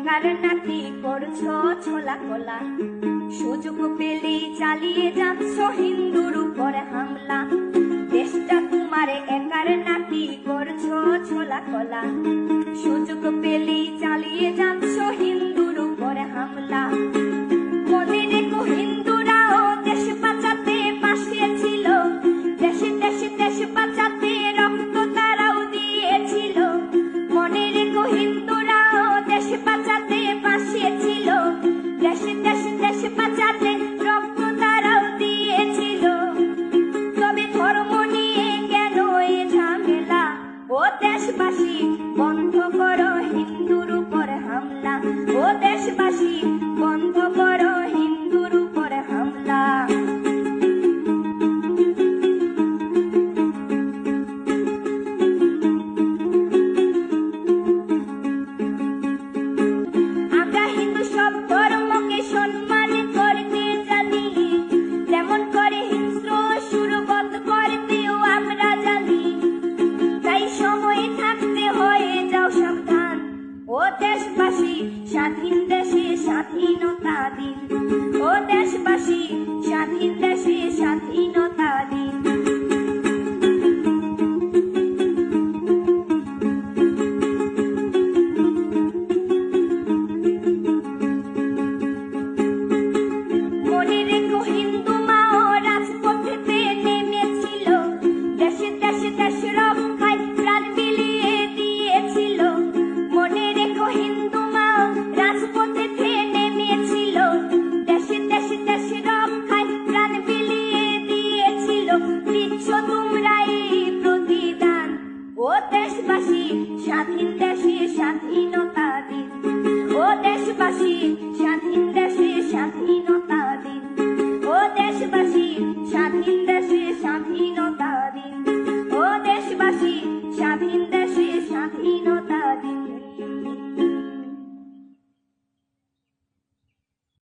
একার নাকি করছো ছোলা কোলা, সুযোগ পেলেই চালিয়ে যাচ্ছ হিন্দুর উপরে হামলা। দেশটা তোমার একার নাকি করছো ছোলা কোলা, সুযোগ পেলেই চালিয়ে যাচ্ছ হিন্দুর উপরে হামলা। মনে রেখো হিন্দুরাও দেশ বাঁচাতে পাশে ছিল, দেশে দেশে দেশ বাঁচাতে রক্ত তারাও দিয়েছিল। মনে রেখো হিন্দুরাও দেশ বাঁচাতে পাশে ছিল, দেশে দেশে দেশ বাঁচাতে রক্ত তারাও দিয়েছিল। তবে ধর্ম নিয়ে কেন এ ঝামেলা? ও দেশবাসী বন্ধ করো হিন্দুর উপর হামলা, ও দেশবাসী বন্ধ করো হিন্দুর উপর হামলা। আমরা হিন্দু সব ধর্মকে সম্মান করতে জানি, যেমন করে হিংস্র সুরবধ করতেও আমরা জানি। তাই সময় থাকতে হয়ে যাও সাবধান, ও দেশবাসী স্বাধীন দেশে স্বাধীনতা দিন, ও দেশবাসী স্বাধীন দেশে স্বাধীনতা দিন। মনে রেখো হিন্দু মাও রাজপথেতে নেমেছিল, দেশে দেশে দেশ রক্ষায় প্রাণ বিলিয়ে দিয়েছিল। মনে রেখো হিন্দু মাও রাজপথেতে নেমেছিল, দেশে দেশে দেশ রক্ষায় প্রাণ বিলিয়ে দিয়েছিল। দিচ্ছ তোমরা এই প্রতিদান, ও দেশবাসী স্বাধীন দেশে স্বাধীনতা দিন, ও দেশবাসী স্বাধীন দেশে স্বাধীনতা দিন, ও দেশবাসী স্বাধীন দেশে স্বাধীনতা